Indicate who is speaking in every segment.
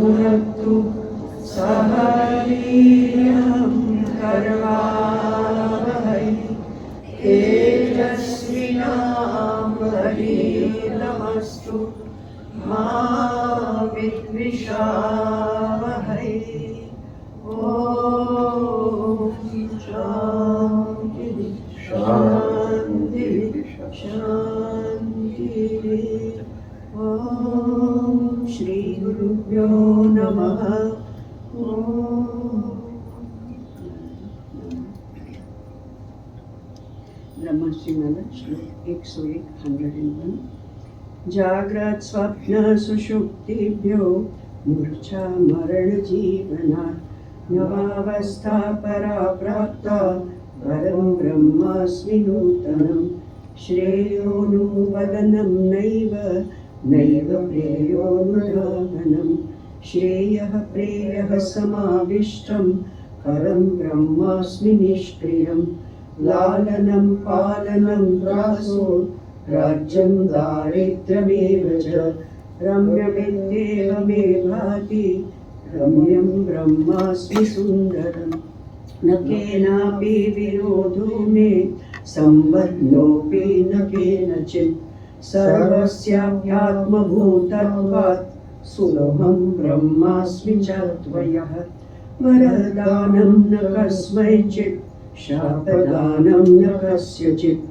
Speaker 1: भुनक्तु सह वीर्यं करवावहै तेजस्विनावधीतमस्तु मा विद्विषावहै। शांति शांति शांति। ओम श्री गुरुभ्यो नमः। ब्रह्मश्रीमाला श्लोक 101 जाग्रत स्वप्न सुषुप्तिभ्यो मूर्छा मरण जीवनात् नवावस्था परा प्राप्ता परं ब्रह्मास्मि नूतनं श्रेयोनुवदनं नैव नैव प्रेयोनुधावनं श्रेयः प्रेयः समाविष्टं परं ब्रह्मास्मि निष्क्रियं लालनं पालनं ग्रासो राज्यं दारिद्र्यमेव च रम्यमित्येव मे भाति रम्यं ब्रह्मास्मि सुन्दरं न केनापि विरोधो मे सम्बन्धोऽपि न केनचित् सर्वस्याप्यात्मभूतत्वात् सोऽहं ब्रह्मास्मि चाद्वयः वरदानं न कस्मैचित् शापदानं न कस्यचित्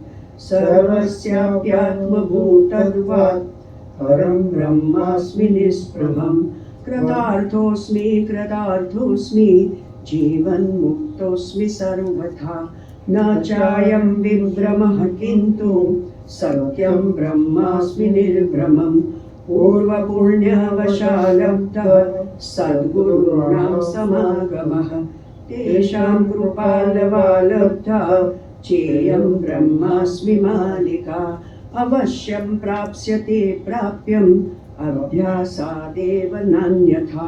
Speaker 1: सर्वस्याप्यात्मभूतत्वात् परं ब्रह्मास्मि निष्प्रभं कृतार्थोऽस्मि जीवन्मुक्तोऽस्मि सर्वथा न चायं विभ्रमः किन्तु सत्यं ब्रह्मास्मि निर्भ्रमं पूर्वपुण्यवशालब्धः सद्गुरूणां समागमः तेषां कृपालवालब्धा चेयं ब्रह्मास्मि मालिका अवश्यं प्राप्स्यते प्राप्यम् अभ्यासादेव नान्यथा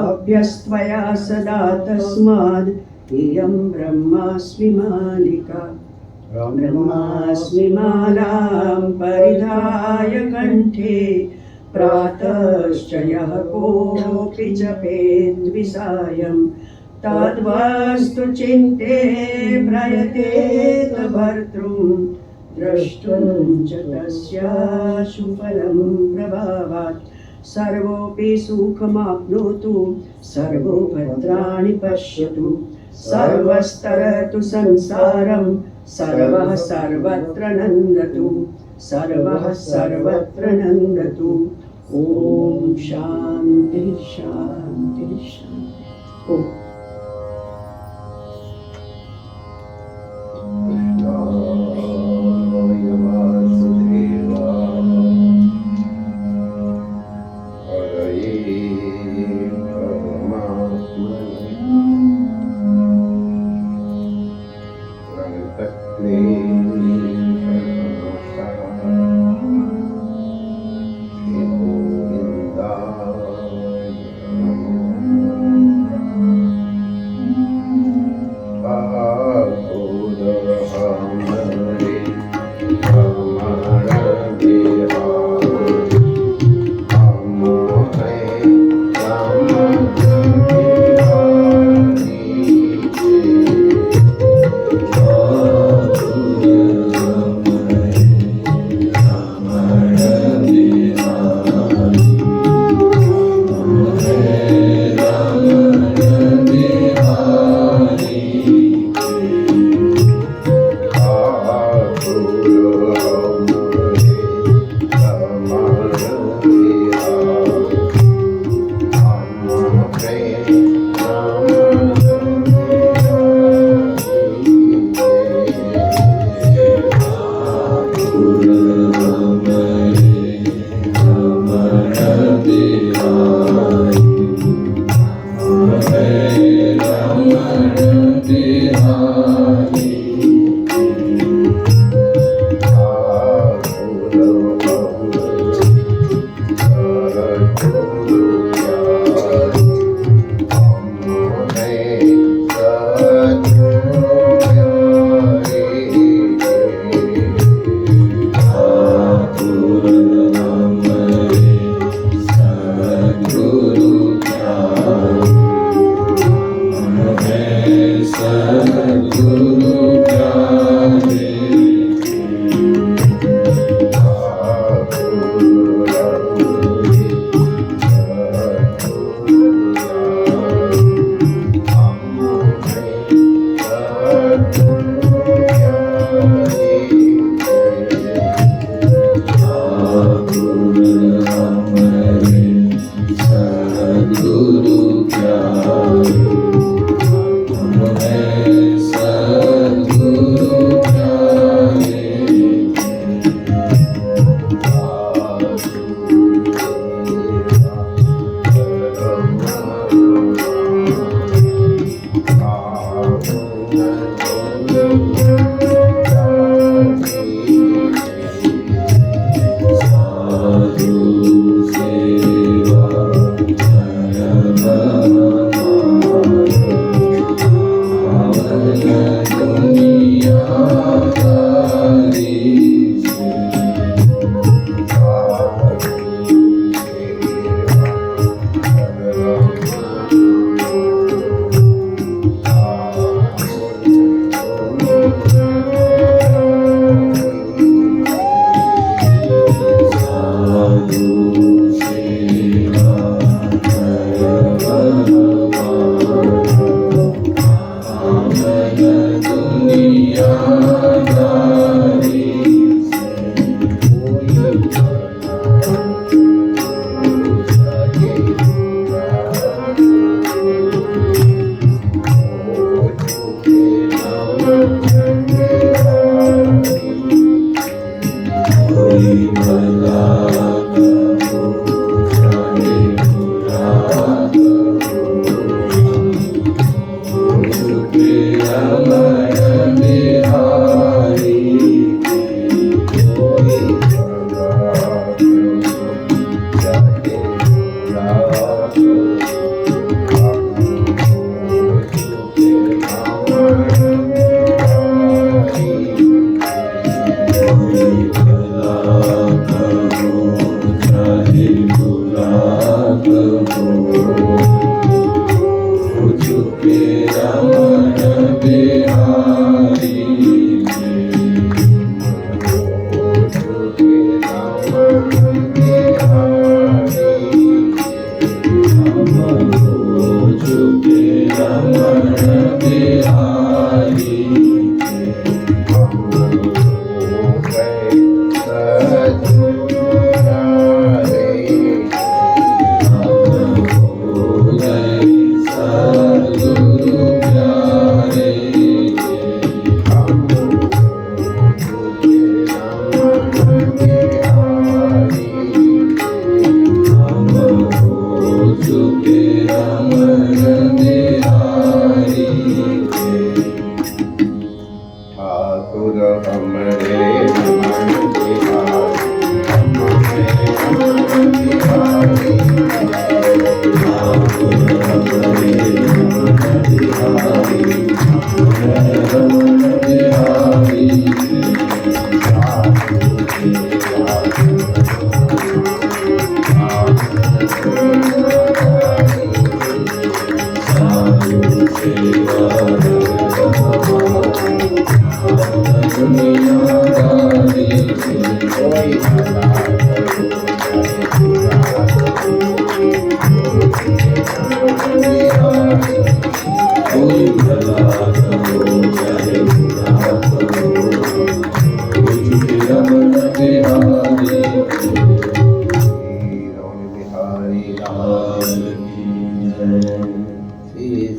Speaker 1: अभ्यस्त्वया सदा तस्माद् इयं ब्रह्मास्मि मालिका ब्रह्मास्मि मालां परिधाय कण्ठे प्रातश्च यः कोऽपि जपेद्विसायं तद्वस्तु चिन्ते प्रयतेत भर्तृं द्रष्टुं च तस्याशु फलं प्रभावात् सर्वोऽपि सुखमाप्नोतु सर्वो भद्राणि पश्यतु सर्वस्तरतु संसारं सर्वः सर्वत्र नन्दतु सर्वः सर्वत्र नन्दतु। ॐ शान्ति शान्ति शान्ति।
Speaker 2: सद्गुरु प्यारे, हम हैं सद्गुरु प्यारे।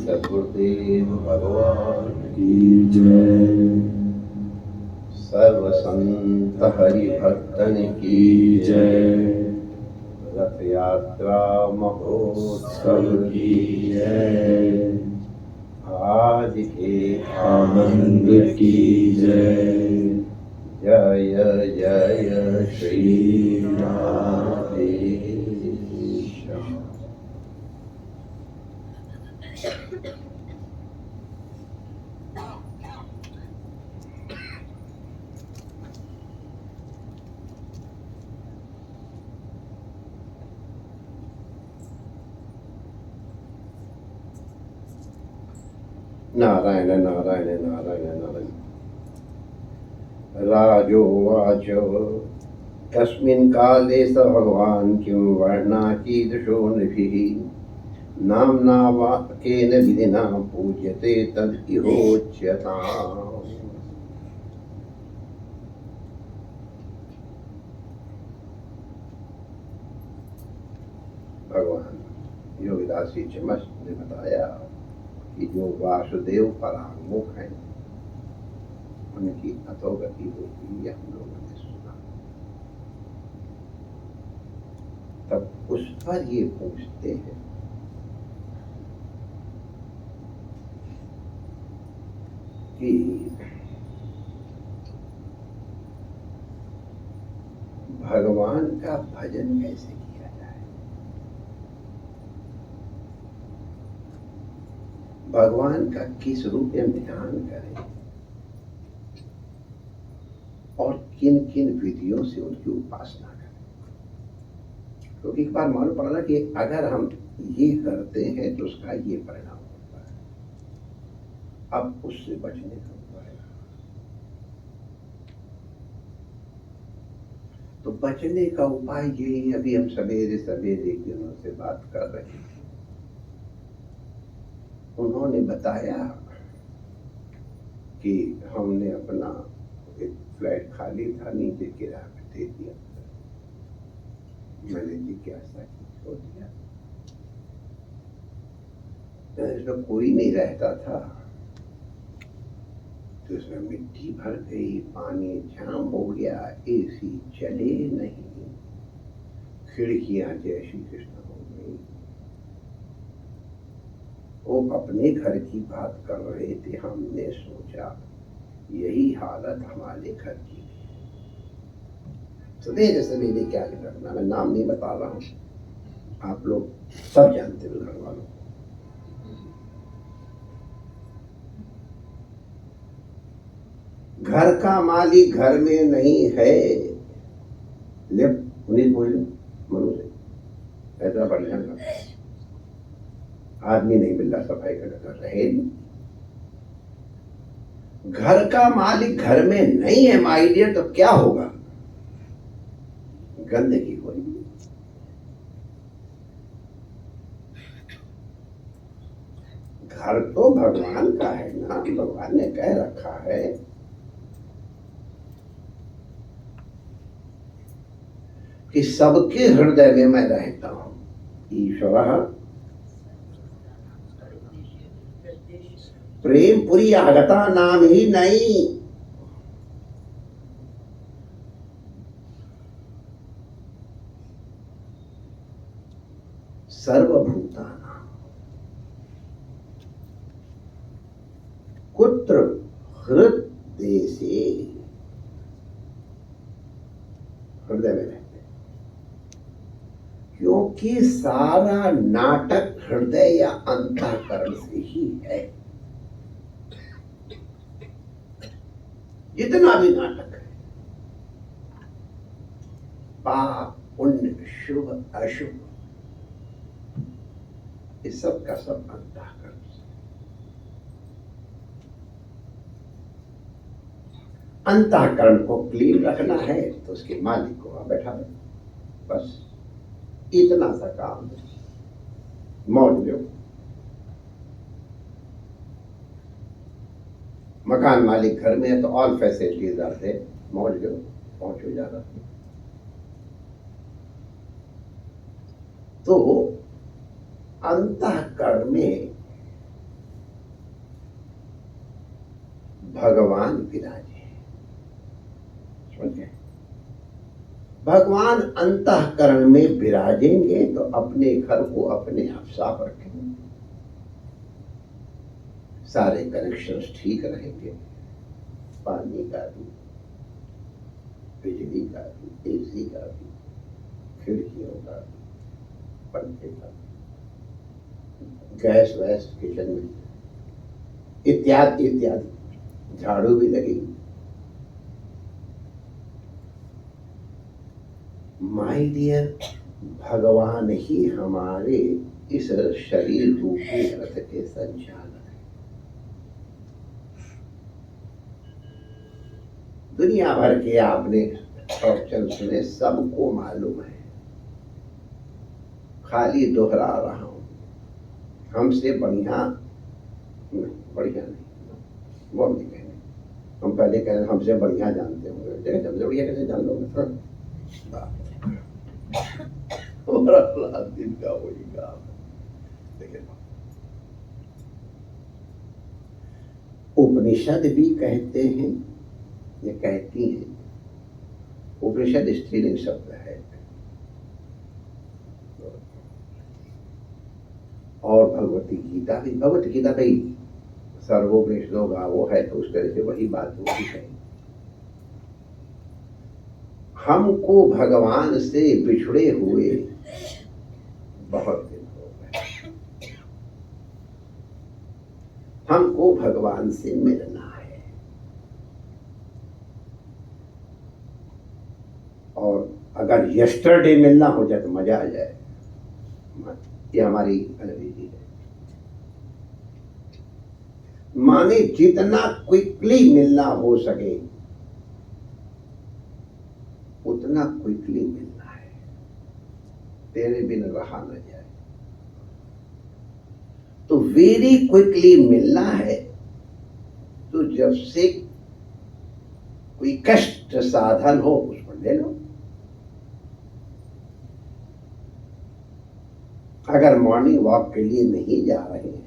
Speaker 3: सद्गुरुदेव भगवान
Speaker 2: की जय।
Speaker 3: सर्व संत हरि भक्तन की
Speaker 2: जय।
Speaker 3: रथ यात्रा महोत्सव
Speaker 2: की जय।
Speaker 3: आज के
Speaker 2: आनंद की जय।
Speaker 3: जय जय श्री राधे। नारायण नारायण नारायण नारायण। राजोवाच तस्मिन् काले स भगवान् किं वर्णाकीदृशो नृभिः नाम्ना वा केन विधिना पूज्यते तद् इहोच्यताम्। भगवान योगीदास जी चमस ने बताया कि जो वासुदेव परांगमुख हैं उनकी अधोगति होती है, हम लोगों ने सुना। तब उस पर ये पूछते हैं कि भगवान का भजन कैसे किया जाए, भगवान का किस रूप में ध्यान करें और किन किन विधियों से उनकी उपासना करें। क्योंकि एक बार मालूम पड़ा ना कि अगर हम ये करते हैं तो उसका ये परिणाम होता है, अब उससे बचने का उपाय। तो बचने का उपाय यही, अभी हम सवेरे सवेरे दिनों से बात कर रहे हैं। उन्होंने बताया कि हमने अपना एक फ्लैट खाली था, नीचे किराए पे दे दिया। मैंने जिज्ञासा की, छोड़ दिया। इसमें कोई नहीं रहता था तो इसमें मिट्टी भर गई, पानी जाम हो गया, एसी चले नहीं, खिड़कियां जैसी कृष्ण हो गई। वो अपने घर की बात कर रहे थे, हमने सोचा यही हालत हमारे घर की। सवेरे सवेरे क्या करना, मैं नाम नहीं बता रहा हूँ, आप लोग सब जानते हो घर वालों। घर का मालिक घर में नहीं है, ले उन्हें बोले मनु से ऐसा बढ़िया आदमी नहीं मिल रहा सफाई कर रहे। घर का मालिक घर में नहीं है माय डियर, तो क्या होगा, गंदगी होगी। घर तो भगवान का है ना, भगवान ने कह रखा है कि सबके हृदय में मैं रहता हूं। ईश्वर प्रेम पुरी आगता नाम ही नहीं, सर्वभूतानां कुत्र हृदयसे, हृदय में रहते, क्योंकि सारा नाटक हृदय या अंतःकरण से ही है। जितना भी नाटक है, पाप पुण्य शुभ अशुभ, इस सब का सब अंतःकरण से। अंतःकरण को क्लीन रखना है तो उसके मालिक को वहां बैठा दे, बस इतना सा काम है। मौज लो, मकान मालिक घर में है तो ऑल फैसिलिटीज आते, मौज लो, पहुंचो ज्यादा। तो अंतःकरण में भगवान विराजे, समझ गए? भगवान अंतःकरण में विराजेंगे तो अपने घर को अपने आप साफ रखेंगे, सारे कनेक्शंस ठीक रहेंगे, पानी का भी, बिजली का भी, एसी का भी, खिड़कियों का भी, पंखे का भी, गैस वैस किचन में इत्यादि इत्यादि, झाड़ू भी लगेगी। माय डियर, भगवान ही हमारे इस शरीर रूपी रथ के संचालक है। दुनिया भर के आपने ऑप्शन सुने, सबको मालूम है, खाली दोहरा रहा हूं। हमसे बढ़िया नहीं, वो नहीं कहने, हम पहले कह रहे हमसे बढ़िया जानते होंगे, हमसे बढ़िया कैसे जान लोगे? दिन का वही काम है। देखिए, उपनिषद भी कहते हैं, ये कहती हैं, उपनिषद स्त्रीलिंग शब्द है, और भगवती गीता भी, भगवत गीता भाई सर्वोपनिषदों का वो है, तो उस तरह से वही बात होती है। हमको भगवान से बिछड़े हुए बहुत दिन हो गए, हमको भगवान से मिलना है, और अगर यस्टरडे मिलना हो जाए तो मजा आ जाए। ये हमारी अनुभूति है, माने जितना क्विकली मिलना हो सके उतना क्विकली मिलना है, तेरे बिन रहा न जाए। तो वेरी क्विकली मिलना है, तो जब से कोई कष्ट साधन हो उसको ले लो। अगर मॉर्निंग वॉक के लिए नहीं जा रहे हैं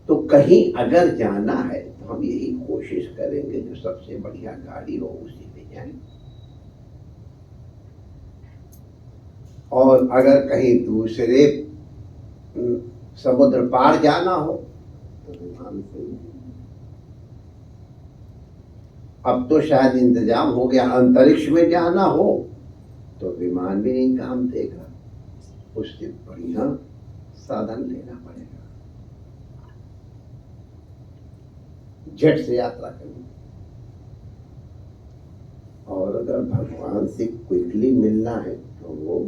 Speaker 3: तो कहीं अगर जाना है तो हम यही कोशिश करेंगे जो सबसे बढ़िया गाड़ी हो उसी पे जाएं, और अगर कहीं दूसरे समुद्र पार जाना हो तो विमान से। अब तो शायद इंतजाम हो गया, अंतरिक्ष में जाना हो तो विमान भी नहीं काम देगा, उससे बढ़िया साधन लेना पड़ेगा, जेट से यात्रा करनी। और अगर भगवान से क्विकली मिलना है तो वो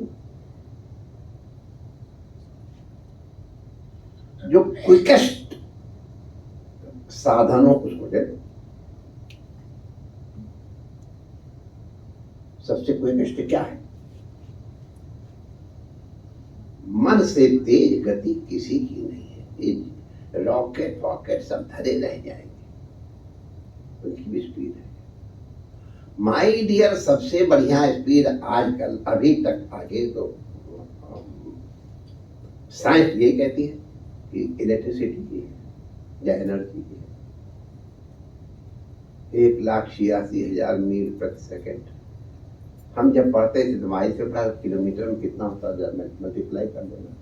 Speaker 3: जो क्विकेस्ट साधन हो उसको ले लो। सबसे क्विकेस्ट क्या है? मन से तेज गति किसी की नहीं है, ये रॉकेट वॉकेट सब धरे रह जाएंगे, उनकी भी स्पीड है। माई डियर, सबसे बढ़िया स्पीड आजकल अभी तक आगे तो साइंस ये कहती है कि इलेक्ट्रिसिटी की है या एनर्जी की है। 1,86,000 मील प्रति सेकेंड। हम जब पढ़ते थे तो माइल से पढ़ा, किलोमीटर में कितना होता है मल्टीप्लाई कर देना।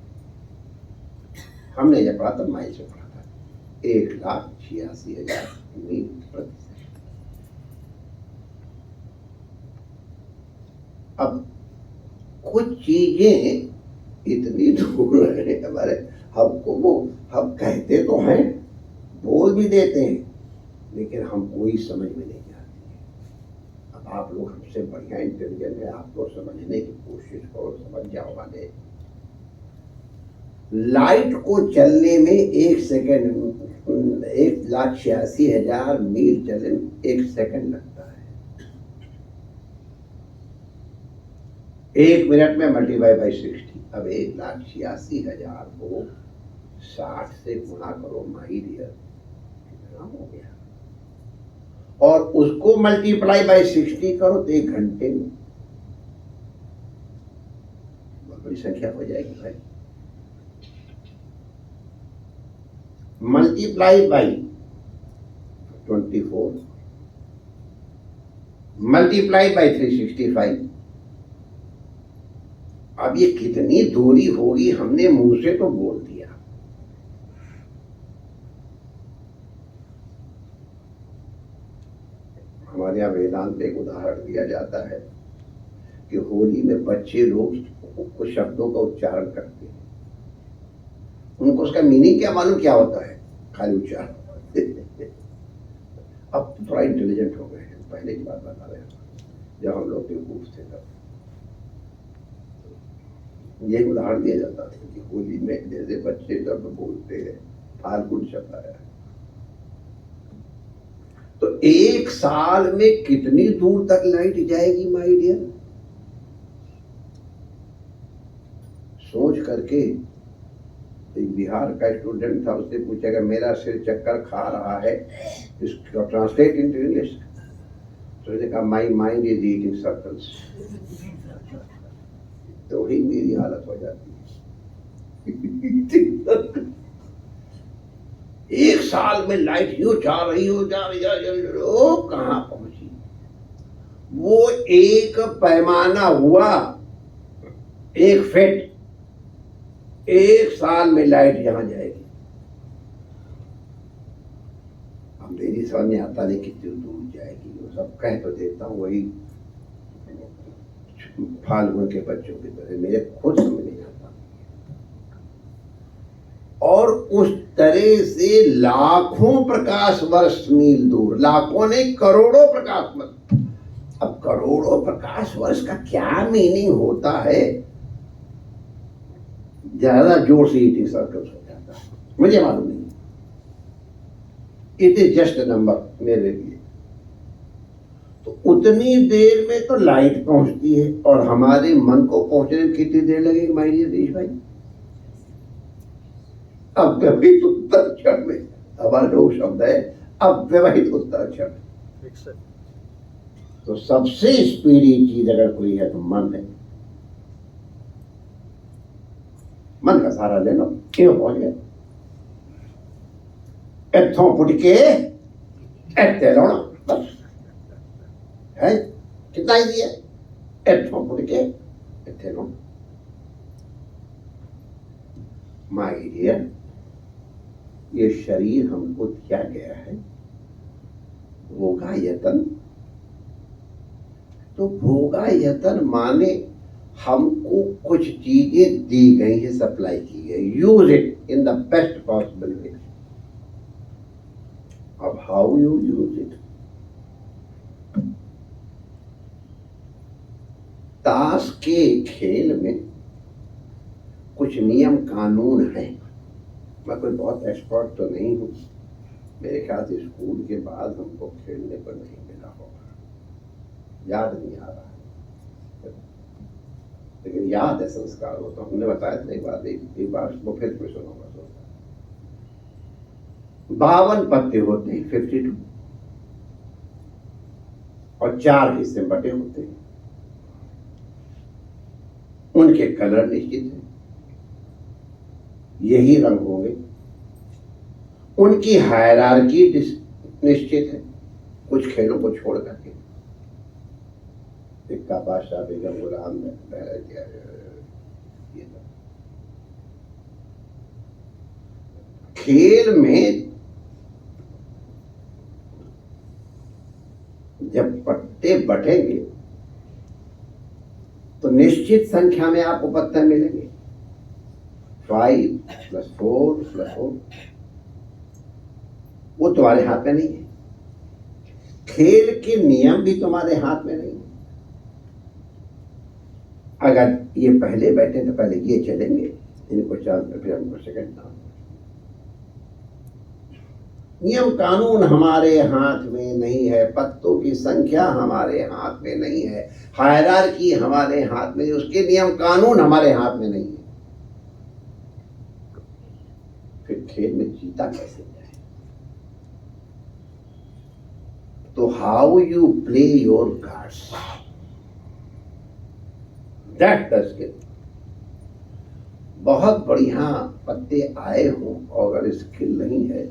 Speaker 3: हमने जब पढ़ा तब माइल से पढ़ा था, 1,86,000 मील प्रति सेकेंड। अब कुछ चीजें इतनी दूर है हमारे, हमको वो हम कहते तो हैं, बोल भी देते हैं, लेकिन हम कोई समझ में नहीं आती है। अब आप लोग हमसे बढ़िया इंटेलिजेंट है, आप लोग समझने की कोशिश करो, समझ जाओ। वाले लाइट को चलने में 1 सेकेंड, 1,86,000 मील चलने में 1 सेकेंड लगता है। 1 मिनट में मल्टीप्लाई बाई 60। अब 1,86,000 को 60 से गुणा करो माई डियर, कितना हो गया? और उसको मल्टीप्लाई बाई 60 करो तो 1 घंटे में बहुत बड़ी संख्या हो जाएगी भाई। Multiply by 24, multiply by 365। अब ये कितनी दूरी होगी, हमने मुंह से तो बोल दिया। हमारे यहाँ वेदांत में एक उदाहरण दिया जाता है कि होली में बच्चे लोग कुछ शब्दों का उच्चारण करते हैं, उनको उसका मीनिंग क्या मालूम क्या होता है, खाली उच्चारण। अब तो थोड़ा इंटेलिजेंट हो गए हैं, पहले की बात बता रहे हैं, जब हम लोग बेवकूफ थे तब ये उदाहरण दिया जाता था कि होली में जैसे बच्चे जब बोलते हैं फाल्गुन शब्द आया, तो 1 साल में कितनी दूर तक लाइट जाएगी माय डियर? सोच करके। एक बिहार का स्टूडेंट था, उससे पूछा कि मेरा सिर चक्कर खा रहा है, इसको ट्रांसलेट इन इंग्लिश। तो उसने कहा my mind is eating circles. तो ही मेरी हालत हो जाती है। एक साल में लाइट यूं जा रही हो, जा रही हो, कहां पहुंची। वो एक पैमाना हुआ, एक फेट, एक साल में लाइट यहां जाएगी। अब मेरी समझ में आता नहीं कितनी दूर जाएगी। वो सब कह तो देता हूँ, वही फाल्गुन के बच्चों की तरह, मेरे खुद समझ नहीं आता। और उस तरह से लाखों प्रकाश वर्ष मील दूर, लाखों ने करोड़ों प्रकाश वर्ष। अब करोड़ों प्रकाश वर्ष का क्या मीनिंग होता है, ज्यादा जोर से ईटिंग सर्कल्स हो जाता है, मुझे मालूम नहीं। It is just a number मेरे लिए। तो उतनी देर में तो लाइट पहुंचती है, और हमारे मन को पहुंचने में कितनी देर लगेगी माय डियर देश भाई? अव्यवहित उत्तर क्षण में, हमारा लोग शब्द है अव्यवहित उत्तर क्षण। तो सबसे स्पीडी चीज अगर कोई है तो मन है। मन का सहारा ले लो, क्यों पहुंच गए। इत्थों पुट के इत्थे लाना, बस है, कितना ही दिया। इत्थों पुट के इत्थे लाना। माय डियर, ये शरीर हमको दिया गया है, भोगायतन। तो भोगायतन माने हमको कुछ चीजें दी गई है, सप्लाई की गई। Use it in the best possible way. अब हाउ यू यूज इट। ताश के खेल में कुछ नियम कानून है। मैं कोई बहुत एक्सपर्ट तो नहीं हूं, मेरे ख्याल से स्कूल के बाद हमको खेलने को नहीं मिला होगा, याद नहीं आ रहा है, लेकिन याद है, संस्कार हो। तो हमने बताया था एक बार वो फिर सुनूंगा। 52 पत्ते होते हैं, 52, और 4 हिस्से बटे होते हैं। उनके कलर निश्चित है, यही रंग होंगे। उनकी हायरार्की निश्चित है, कुछ खेलों को छोड़ करके। इक्का बादशाह, बेगम गुलाम में खेल में जब पत्ते बटेंगे तो निश्चित संख्या में आपको पत्ते मिलेंगे। 5 + 4 + 4, वो तुम्हारे हाथ में नहीं है। खेल के नियम भी तुम्हारे हाथ में नहीं है। अगर ये पहले बैठे तो पहले ये चलेंगे, इनको चांस में, फिर हमको सेकंड चांस। नियम कानून हमारे हाथ में नहीं है, पत्तों की संख्या हमारे हाथ में नहीं है, हायरार्की हमारे हाथ में, उसके नियम कानून हमारे हाथ में नहीं है। फिर खेल में जीता कैसे जाए? तो how you play your cards, that the skill. बहुत बढ़िया पत्ते आए हों और अगर स्किल नहीं है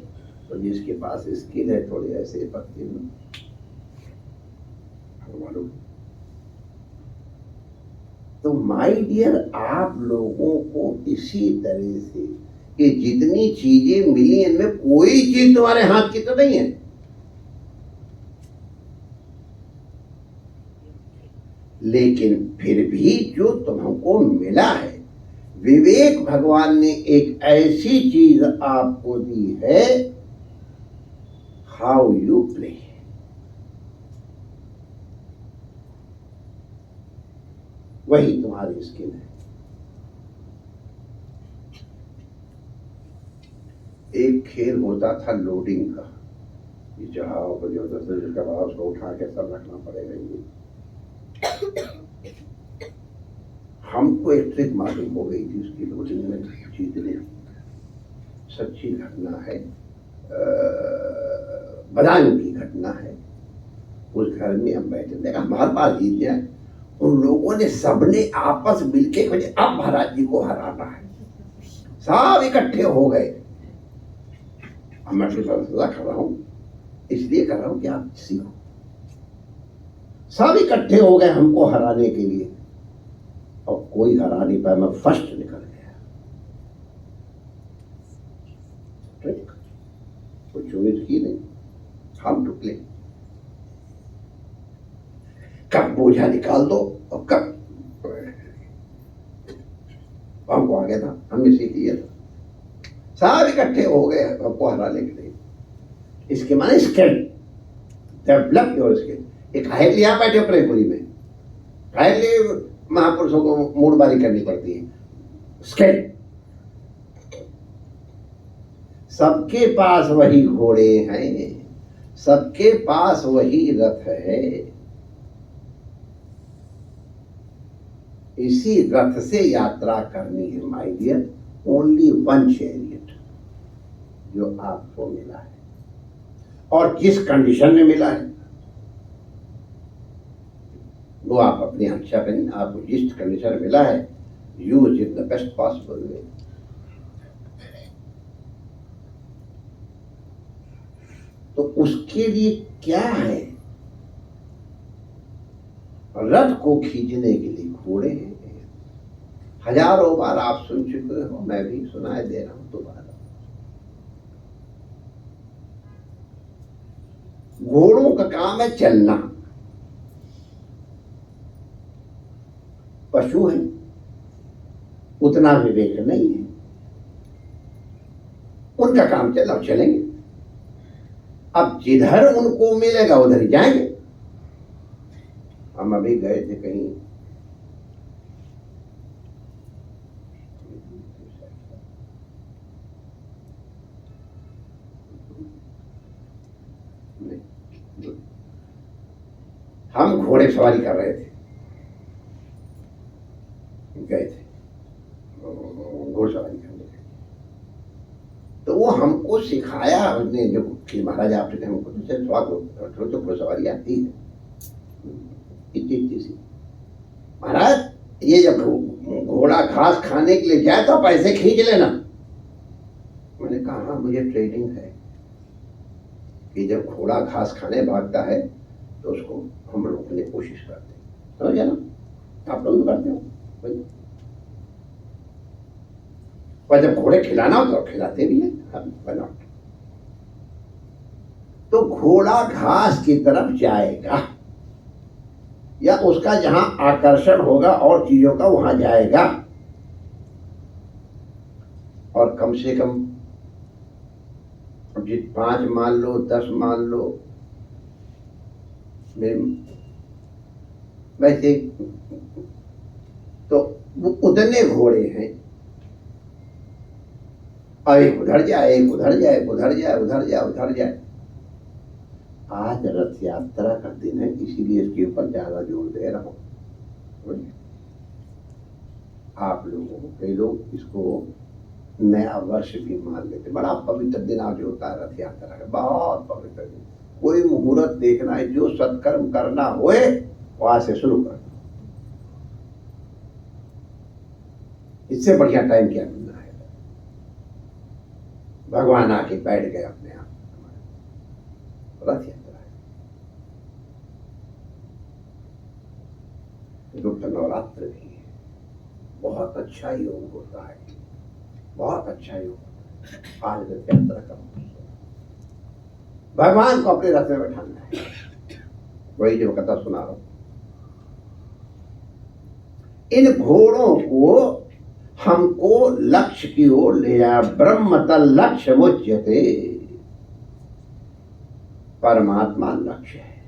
Speaker 3: तो जिसके पास स्किल है थोड़े ऐसे पत्ते में मालूम। तो माय डियर, आप लोगों को इसी तरह से कि जितनी चीजें मिली इनमें कोई चीज तुम्हारे हाथ की तो नहीं है। लेकिन फिर भी जो तुमको मिला है, विवेक भगवान ने एक ऐसी चीज आपको दी है, हाउ यू प्ले। वही तुम्हारी स्किल है। एक खेल होता था लोडिंग का, ये चढ़ाओ को जो 10 का भाव उसको उठा के सब रखना पड़ेगा। ये हमको एक ट्रिक मालूम हो गई थी उसकी लोडिंग में जीतने। सच्ची घटना है, बदायूं की घटना है। उस घर में हम बैठे थे, हमारे पास जीत जाए। उन लोगों ने सबने आपस मिलके मुझे अब महाराज जी को हराना है। सब इकट्ठे हो गए। अब मैं फिर सजा कर रहा हूं, इसलिए कर रहा हूं कि आप सीखो। सब इकट्ठे हो गए हमको हराने के लिए, और कोई हरा नहीं पाया, मैं फर्स्ट निकल गया। ठीक, कुछ उम्मीद की नहीं, हम टुकले। कब बोझा निकाल दो और कब हमको आ गया था, हमने सीख लिया था। सब इकट्ठे हो गए हमको हराने के लिए। इसके माने स्किल, डेवलप योर स्किल। एक हाइट लिया बैठे प्रेमपुरी में, हाइट लिए महापुरुषों को मूडबारी करनी पड़ती है। स्किल, सबके पास वही घोड़े हैं, सबके पास वही रथ है। इसी रथ से यात्रा करनी है my dear. Only one chariot जो आपको मिला है, और जिस कंडीशन में मिला है वो आप अपनी इच्छा करें। आपको जिस कंडीशन में मिला है, use it the best possible way. तो उसके लिए क्या है? रथ को खींचने के लिए घोड़े हैं। हजारों बार आप सुन चुके हो, मैं भी सुनाई दे रहा हूं दोबारा। घोड़ों का काम है चलना। पशु है, उतना विवेक नहीं है, उनका काम चलना, चलेंगे। अब जिधर उनको मिलेगा उधर ही जाएंगे। हम अभी गए थे कहीं, हम घोड़े सवारी कर रहे थे, गए थे घोड़सवारी करने के लिए। तो वो हमको सिखाया उसने, जो कि महाराज आपने हमको तो घोड़सवारी आती है इतनी सी। महाराज ये जब घोड़ा घास खाने के लिए जाए तो पैसे खींच लेना। मैंने कहा हाँ, मुझे ट्रेनिंग है कि जब घोड़ा घास खाने भागता है तो उसको हम रोकने की कोशिश करते हैं। समझ गया ना? आप लोग भी करते हो भाई। और जब घोड़े खिलाना हो तो खिलाते भी हैं हम, बना। तो घोड़ा घास की तरफ जाएगा, या उसका जहां आकर्षण होगा और चीजों का वहां जाएगा। और कम से कम 5 मान लो, 10 मान लो, वैसे तो उतने घोड़े हैं। और एक उधर जाए, एक उधर जाए, उधर जाए, उधर जाए, उधर जाए। आज रथ यात्रा का दिन है, इसीलिए इसके ऊपर ज्यादा जोर दे रहा हूं। आप लोगों को, कई लोग इसको नया वर्ष भी मान लेते। बड़ा पवित्र दिन आज होता है रथ यात्रा का, बहुत पवित्र दिन। कोई मुहूर्त देखना है, जो सत्कर्म करना होए वहां से शुरू कर। इससे बढ़िया टाइम क्या मिलना है? भगवान आके बैठ गए अपने आप। रथ यात्रा है, गुप्त नवरात्र भी है। बहुत अच्छा योग होता है, बहुत अच्छा योग। आज रथ यात्रा का भगवान को अपने रथ में बैठाना है। वही जो कथा सुना रहा हूं। इन घोड़ों को हमको लक्ष्य की ओर ले जाया। ब्रह्मतल लक्ष्य मुच्यते, परमात्मा लक्ष्य है,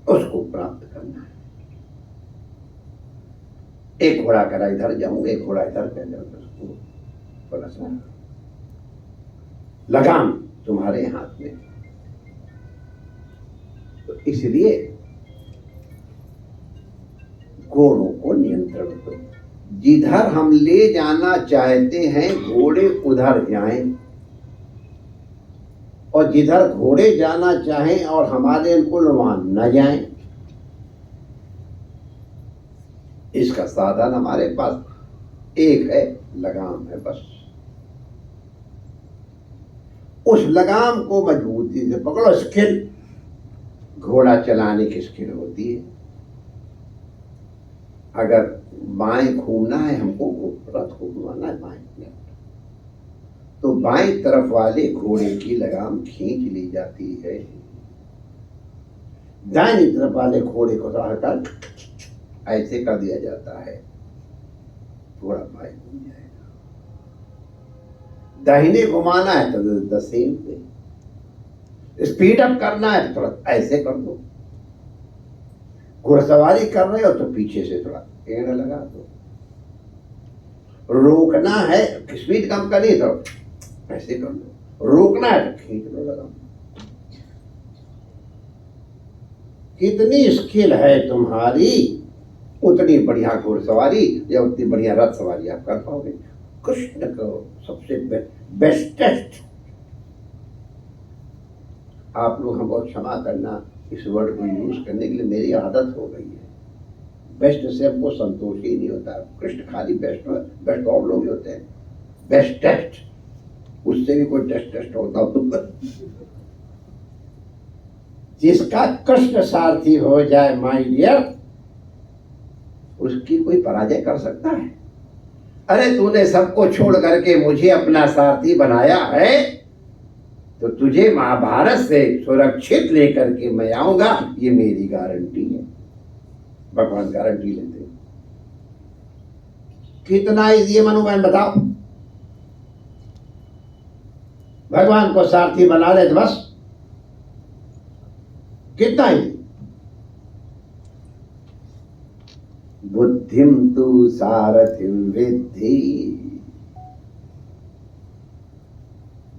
Speaker 3: उसको प्राप्त करना है। एक घोड़ा करा इधर जाऊं, एक घोड़ा इधर कर जाऊं, थोड़ा सा लगाम तुम्हारे हाथ में। तो इसलिए घोड़ों को नियंत्रण दो। जिधर हम ले जाना चाहते हैं घोड़े उधर जाएं, और जिधर घोड़े जाना चाहें और हमारे अनुकूल वहां न जाएं। इसका साधन हमारे पास एक है लगाम है बस। उस लगाम को मजबूती से पकड़ो। स्किल, घोड़ा चलाने की स्किल होती है। अगर बाएं घूमना है हमको, रथ को घुमाना है बाएं लेफ्ट, तो बाएं तरफ वाले घोड़े की लगाम खींच ली जाती है, दाहिनी तरफ वाले घोड़े को थोड़ा कर ऐसे कर दिया जाता है, थोड़ा बाएं घूम जाएगा। दाहिने घुमाना है तो the same way. Speed up करना है तो थोड़ा ऐसे कर दो। घुड़सवारी कर रहे हो तो पीछे से थोड़ा एड़ लगा दो। रोकना है, स्पीड कम करनी तो ऐसे कर लो। रोकना है तो खींच लो लगाम। कितनी स्किल है तुम्हारी, उतनी बढ़िया घुड़सवारी या उतनी बढ़िया रथ सवारी आप कर पाओगे। कृष्ण को सबसे बेस्टेस्ट। आप लोग हमको क्षमा करना, इस वर्ड को यूज करने के लिए मेरी आदत हो गई है। बेस्ट से हमको संतोष ही नहीं होता। कृष्ण खाली बेस्ट और लोग ही होते हैं। बेस्टेस्ट, उससे भी कोई टेस्ट होता हो तो जिसका कृष्ण सारथी हो जाए माय डियर, उसकी कोई पराजय कर सकता है? अरे तूने सबको छोड़ करके मुझे अपना सारथी बनाया है, तो तुझे महाभारत से सुरक्षित लेकर के मैं आऊंगा, ये मेरी गारंटी है। भगवान गारंटी लेते हैं। कितना इजी है मनुबहन बताओ? भगवान को सारथी बना ले तो बस, कितना ही। बुद्धिम तु सारथिम विद्धि।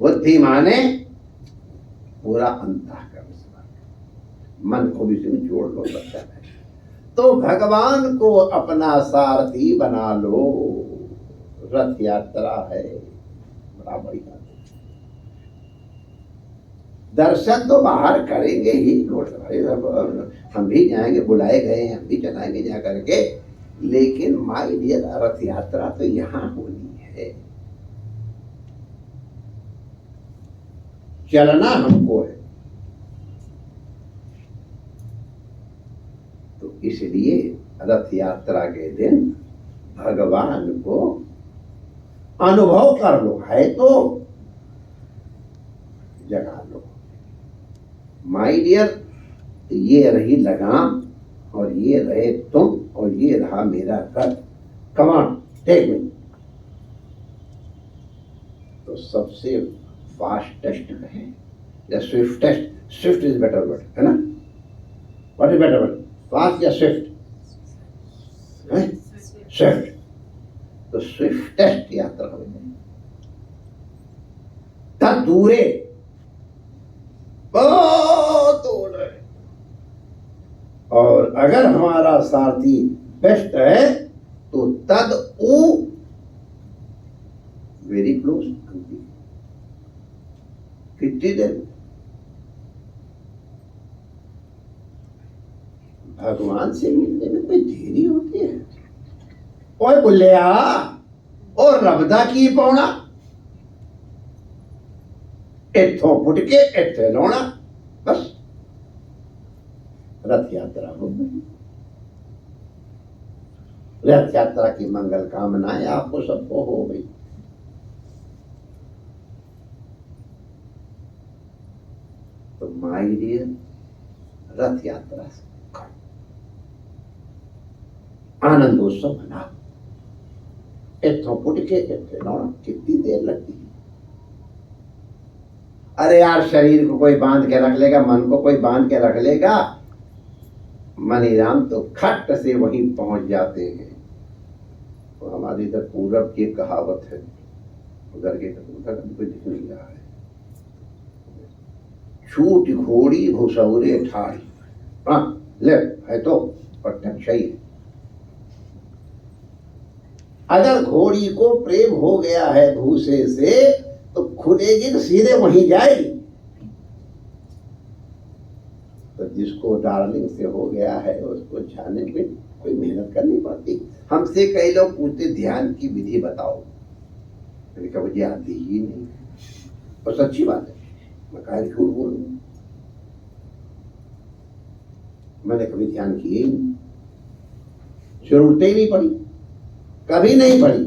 Speaker 3: बुद्धि माने पूरा अंतःकरण, मन को भी इसमें जोड़ लो सकता है। तो भगवान को अपना सारथी बना लो। रथ यात्रा है, बड़ा बढ़िया। दर्शन तो बाहर करेंगे ही, हम भी जाएंगे, बुलाए गए हैं, हम भी चलाएंगे जा करके, लेकिन माय डियर रथ यात्रा तो यहाँ होनी है। चलना हमको है। तो इसलिए रथ यात्रा के दिन भगवान को अनुभव कर लो, है तो जगा लो। माय डियर, ये रही लगाम और ये रहे तुम और ये रहा मेरा रथ। Come on, take me. तो सबसे फास्टेस्ट है या swiftest? Swift is better word, है ना? What is better word, fast या स्विफ्ट? स्विफ्ट। तो स्विफ्टेस्ट यात्रा हो जाए। तब दूरे बहुत दूर है। और अगर हमारा सारथी बेस्ट है तो तद ऊ वेरी क्लोज। कितनी देर? भगवान से मिलने में कोई देरी होती है? ओए बुल्लिया, और रबदा की पौना, इथों फुट के इथे लौना, बस रथ यात्रा हो गई। रथ यात्रा की मंगल कामनाएं आपको सबको हो गई। तो माय डियर, रथ यात्रा से आनंदोत्सव मना। इथों फुट के इथे लौना कितनी देर लगती है? अरे यार, शरीर को कोई बांध के रख लेगा, मन को कोई बांध के रख लेगा, मनीराम तो खट से वहीं पहुंच जाते हैं। तो हमारी इधर पूरब की कहावत है, उधर के उधर कोई दिख नहीं रहा है। छूट घोड़ी भूसौरे ठाड़ी। हाँ ले, है तो प्रत्यक्ष ही है। अगर घोड़ी को प्रेम हो गया है भूसे से, तो खुलेगी तो सीधे वहीं जाएगी। तो जिसको डार्लिंग से हो गया है उसको जाने में कोई मेहनत करनी पड़ती। हमसे कई लोग पूछते ध्यान की विधि बताओ, मैंने कहा मुझे आती ही नहीं। और सच्ची बात है, मैं कहा झूठ बोलूं, मैंने कभी ध्यान किए ही नहीं, जरूरत ही नहीं पड़ी, कभी नहीं पड़ी।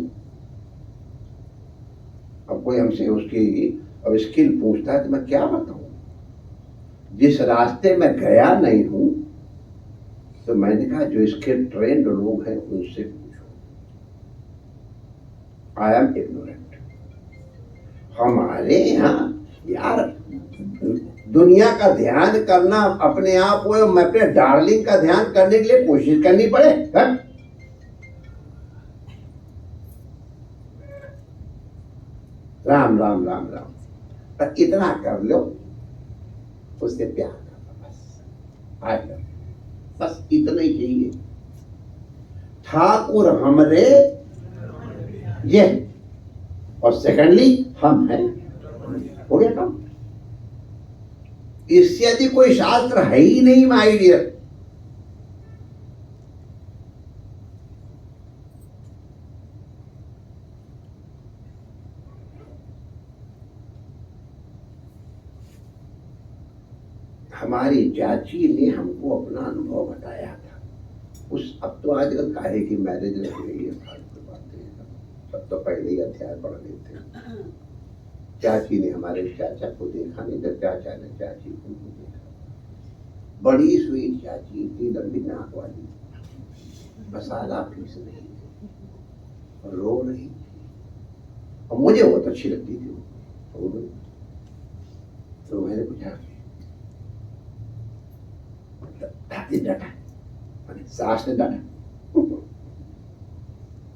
Speaker 3: अब कोई हमसे उसकी अब स्किल पूछता है तो मैं क्या बताऊं, जिस रास्ते में गया नहीं हूं। तो मैंने कहा जो इसके ट्रेंड लोग हैं उनसे पूछो। I am ignorant. हमारे यहाँ यार दुनिया का ध्यान करना अपने आप हो, मैं अपने डार्लिंग का ध्यान करने के लिए कोशिश करनी पड़े है? राम राम राम राम, पर इतना कर लो उससे प्यार करना, बस आई लव, बस इतना ही चाहिए। ठाकुर हमरे ये, और सेकंडली हम हैं, हो गया काम। इससे यदि कोई शास्त्र है ही नहीं माय डियर। हमारी चाची ने हमको अपना अनुभव बताया था उस, अब तो आजकल काहे की मैरिज रह गई है, फालतू बातें, सब तो पहले ही अध्याय पढ़ लेते। चाची ने हमारे चाचा को देखा नहीं, तो चाचा ने चाची को देखा। बड़ी स्वीट चाची थी, लंबी नाक वाली, मसाला पीस रही थी और रो रही थी, और मुझे बहुत अच्छी लगती थी वो। तो मैंने पूछा डांटा, सास ने डांटा,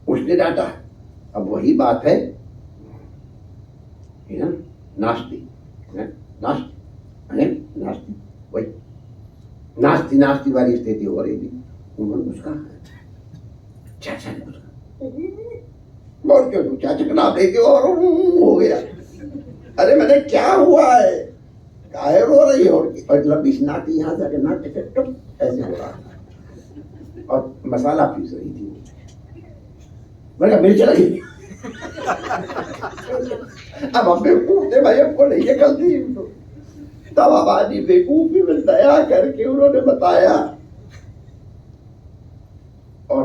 Speaker 3: उसने डांटा। अब वही बात है ना, नास्ती नास्ती, वही नास्ती नास्ती वाली स्थिति हो रही थी। उन्होंने कुछ कहा, चाचा ने कुछ कहा, और क्यों तुम चाचा का नाम लेके और हो गया। अरे मैंने क्या हुआ है, काहे रो रही है, और लंबी नाक यहाँ से आके नाक टुक ऐसे हो रहा है, और मसाला पीस रही थी। मैंने कहा मिर्च लगी। अब हम बेवकूफ थे भाई, हमको नहीं है गलती। तब आबादी बेवकूफी में दया करके उन्होंने बताया, और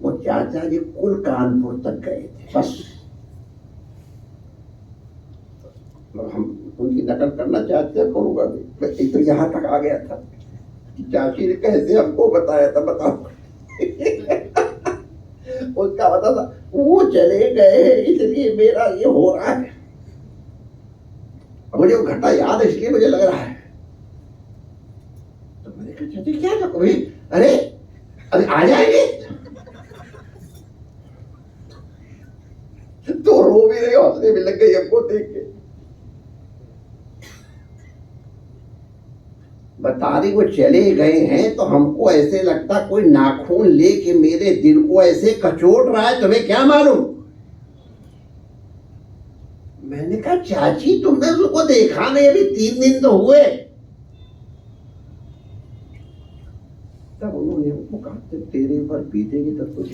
Speaker 3: वो चाचा जी कुल कानपुर तक गए थे। बस हम उनकी नकल करना चाहते हैं, करूंगा भी, एक तो यहाँ तक आ गया था। चाची ने कैसे हमको बताया था, बताओ। उसका बता था वो चले गए इसलिए मेरा ये हो रहा है। मुझे वो घटना याद है इसलिए मुझे लग रहा है। तो मैंने कहा चाची क्या था कभी, अरे अरे आ जाएंगे। तो रो भी रही, हौसले भी लग गई हमको देख के। बता रही वो चले गए हैं तो हमको ऐसे लगता कोई नाखून लेके मेरे दिल को ऐसे कचोट रहा है, तुम्हें क्या मालूम। मैंने कहा चाची तुमने उसको देखा नहीं, अभी 3 दिन तो हुए। तब उन्होंने हमको कहा तेरे ऊपर बीतेगी तब कुछ।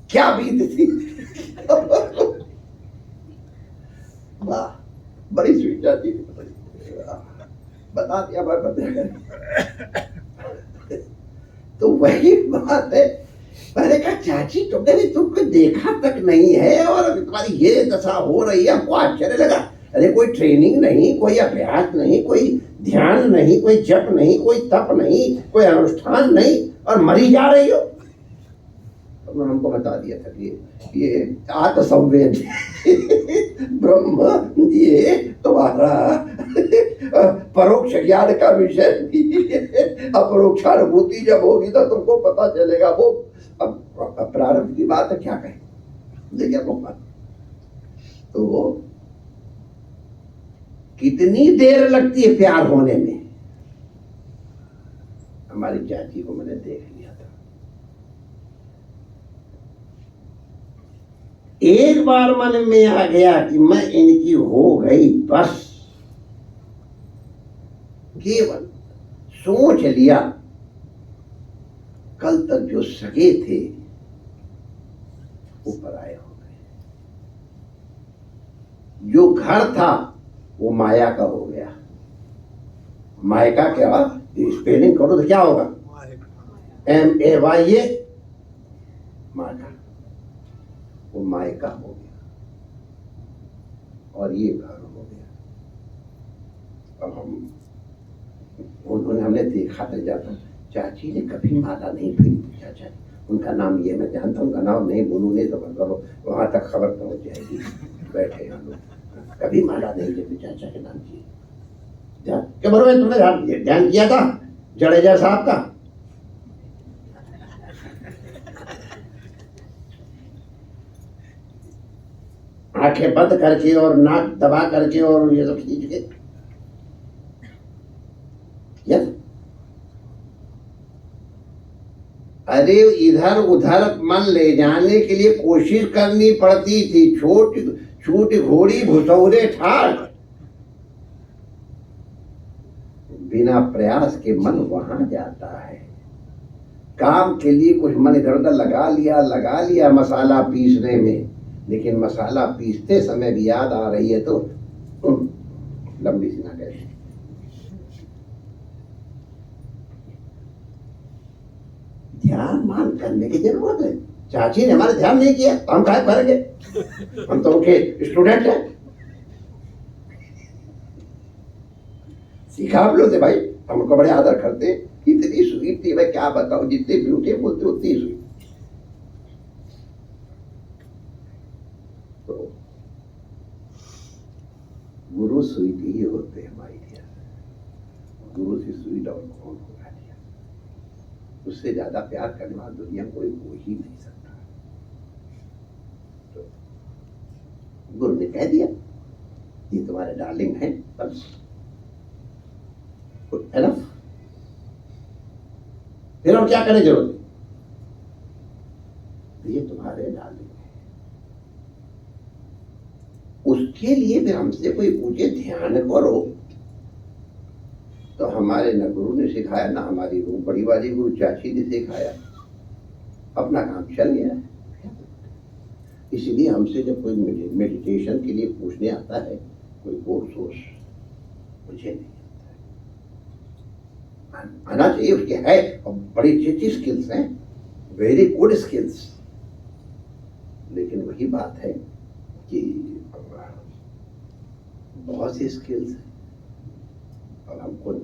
Speaker 3: क्या बीत थी। वाह, बड़ी स्वीट जाती थी, बता दिया भाई, बता। तो वही बात है, मैंने कहा चाची तुमने भी तुमको देखा तक नहीं है और तुम्हारी ये दशा हो रही है, हमको आश्चर्य लगा। अरे कोई ट्रेनिंग नहीं, कोई अभ्यास नहीं, कोई ध्यान नहीं, कोई जप नहीं, कोई तप नहीं, कोई अनुष्ठान नहीं, और मरी जा रही हो। उन्होंने हमको बता दिया था कि ये आत्मसंवेद ब्रह्म ये तुम्हारा परोक्ष ज्ञान का विषय, अपरोक्षानुभूति जब होगी तो तुमको पता चलेगा। वो अब प्रारंभ की बात है, क्या कहें, देखिए तो कितनी देर लगती है प्यार होने में। हमारी चाची को मैंने देख लिया था। एक बार मन में आ गया कि मैं इनकी हो गई बस, केवल सोच लिया कल तक जो सगे थे वो पराये हो गए, जो घर था वो माया का हो गया। मायका क्या, स्पेलिंग करो तो क्या होगा, MAYA, मायका, वो मायका हो गया और ये घर हो गया। अब उन्होंने हमने देखा था जाता, चाची ने कभी माला नहीं फेरी थी। चाचा उनका नाम ये, मैं जानता हूँ उनका नाम नहीं बोलूँ नहीं तो मतलब वहां तक खबर पहुंच जाएगी। बैठे हम लोग, कभी माला नहीं जब चाचा के नाम की। क्या बरोबर तुमने ध्यान किया था जडेजा साहब का? आंखें बंद करके और नाक दबा करके और ये सब खींच के, यस। अरे इधर उधर मन ले जाने के लिए कोशिश करनी पड़ती थी। छूट घोड़ी भुसौरे ठाड़, बिना प्रयास के मन वहां जाता है। काम के लिए कुछ मन इधर उधर लगा लिया मसाला पीसने में, लेकिन मसाला पीसते समय भी याद आ रही है तो लंबी सी ना कैसे। ध्यान मान करने की जरूरत है। चाची ने हमारे ध्यान नहीं किया तो हम काय करेंगे? हम तो उनके स्टूडेंट हैं। सीखा हम लोग से भाई, हम उनको बड़े आदर करते हैं। इतनी स्वीट थी, मैं क्या बताऊं, जितनी ब्यूटीफुल थी उतनी स्वीट। तो गुरु स्वीट ही होते हैं हमारी डियर। गुरु से स्वीट और कौन होगा डियर? उससे ज्यादा प्यार करने वाला दुनिया कोई हो ही नहीं सकता। तो गुरु ने कह दिया ये तुम्हारे डार्लिंग हैं, बस एनफ। फिर हम क्या करें जरूरत? ये तुम्हारे डार्लिंग है। उसके लिए फिर हमसे कोई पूछे ध्यान करो तो हमारे न गुरु ने सिखाया ना हमारी बड़ी वाली गुरु चाची ने सिखाया। अपना काम चल गया। इसलिए हमसे जब कोई मेडिटेशन के लिए पूछने आता है कोई कोर्स मुझे नहीं आना चाहिए। उसके है और बड़ी अच्छी स्किल्स हैं, वेरी गुड स्किल्स, लेकिन वही बात है कि बहुत सी स्किल्स हैं और हमको